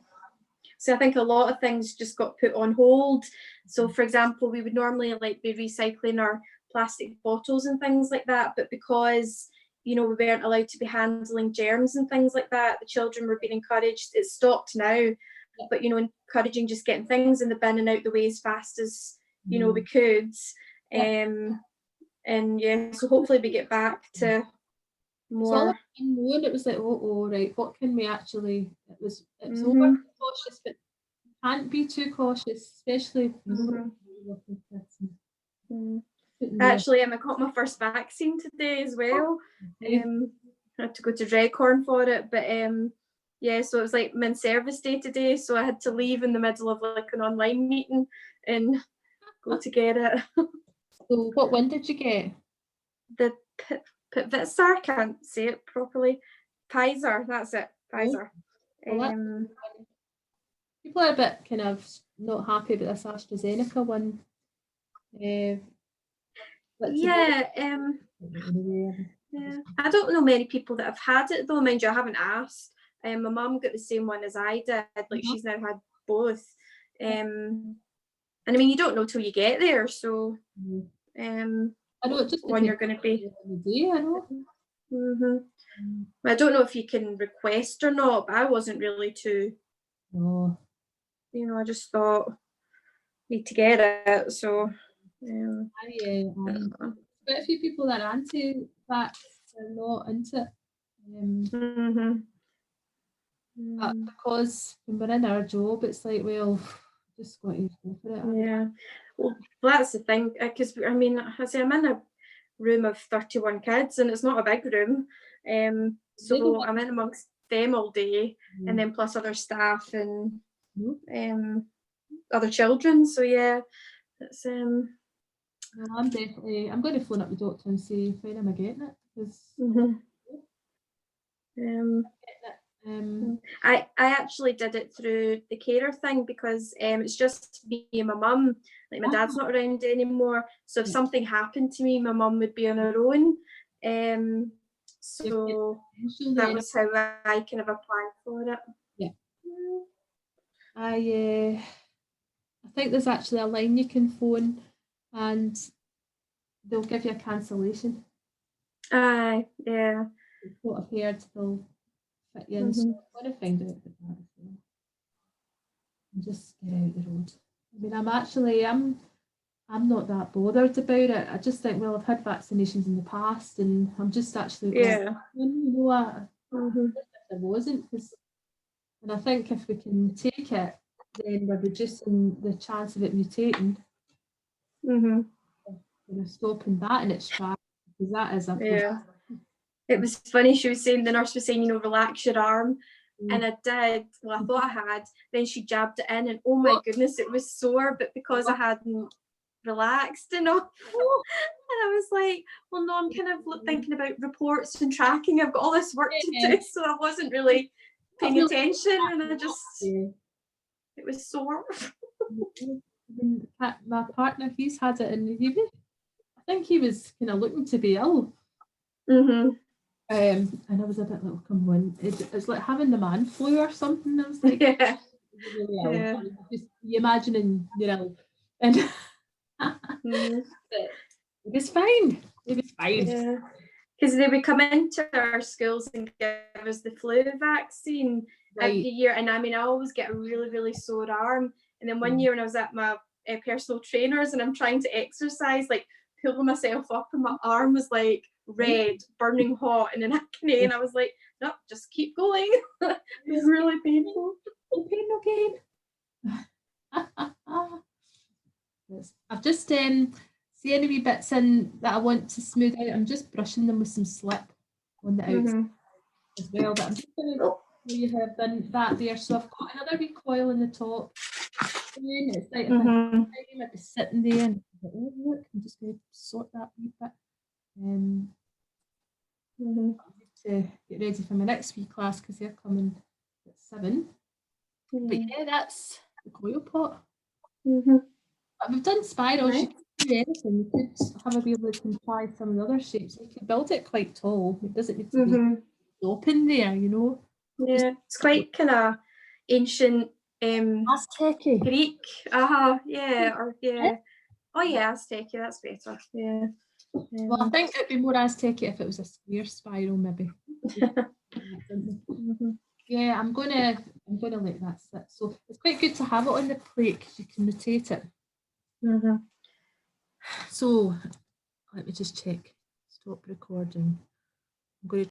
So I think a lot of things just got put on hold. So for example, we would normally like be recycling our plastic bottles and things like that, but because, you know, we weren't allowed to be handling germs and things like that, the children were being encouraged, it's stopped now, but, you know, encouraging just getting things in the bin and out the way as fast as, you know, we could. And so hopefully we get back to more. It was like, right, what can we actually, it was over cautious, but can't be too cautious, especially Actually, I got my first vaccine today as well. I had to go to Dreghorn for it, but so it was like my service day today, so I had to leave in the middle of like an online meeting and go to get it. So what one did you get? The Pfizer, I can't say it properly. Pfizer, that's it, Pfizer. Well, people are a bit kind of not happy about this AstraZeneca one. Yeah, I don't know many people that have had it though, mind you, I haven't asked. My mum got the same one as I did, like she's now had both. And I mean, you don't know till you get there, so I know it just when you're going to be. I know. I don't know if you can request or not, but I wasn't really too. No. You know, I just thought need to get it, so. Quite a few people that are anti-vax are not into it. Because when we're in our job, it's like, well, just got to go for it. Yeah, well, that's the thing, because I mean, I say I'm in a room of 31 kids, and it's not a big room, so I'm in amongst them all day, and then plus other staff and other children. So yeah, it's Well, I'm going to phone up the doctor and say when am I getting it, because I actually did it through the carer thing, because it's just me and my mum. Like my dad's not around anymore, so if something happened to me, my mum would be on her own. So that was how I kind of applied for it. Yeah. I think there's actually a line you can phone, and they'll give you a cancellation. Aye, yeah. What I've heard, they'll fit you in. So I'm going to find out about that as well. And just get out the road. I mean, I'm not that bothered about it. I just think, well, I've had vaccinations in the past, and I'm just actually I wasn't, and I think if we can take it, then we're reducing the chance of it mutating. Stopping that in its tracks, because that is a It was funny, she was saying, the nurse was saying, relax your arm. And I did, well, I thought I had, then she jabbed it in, and oh my goodness, it was sore, but because I hadn't relaxed enough, and I was like, well, no, I'm kind of thinking about reports and tracking, I've got all this work to do, so I wasn't really paying attention, and I just, it was sore. My partner, he's had it, and I think he was kind of looking to be ill. And I was a bit like, oh, come on, it's like having the man flu or something. I was like, just you imagining you're ill, and it was fine. It was fine. Because they would come into our schools and give us the flu vaccine every year, and I mean, I always get a really, really sore arm. And then one year when I was at my personal trainers and I'm trying to exercise, like pulling myself up, and my arm was like red, burning hot, and in acne, and I was like, no, just keep going. It was really painful. No pain, no gain. I've just see any wee bits in that I want to smooth out. I'm just brushing them with some slip on the outside as well. But I'm just going to you have done that there. So I've got another wee coil in the top. And it's like I'd be sitting there and oh look, I'm just going to sort that wee bit. To get ready for my next wee class, because they're coming at 7. But yeah, that's the coil pot. But we've done spirals. You could do anything. You could have a wee look and try some of the other shapes. You could build it quite tall. It doesn't need to be open there, Yeah, it's quite kind of ancient Aztec Greek. Oh yeah, Aztec, that's better. Yeah. Well, I think it'd be more Aztec if it was a square spiral, maybe. Yeah, I'm gonna let that sit. So it's quite good to have it on the plate because you can rotate it. So let me just check. Stop recording. I'm going to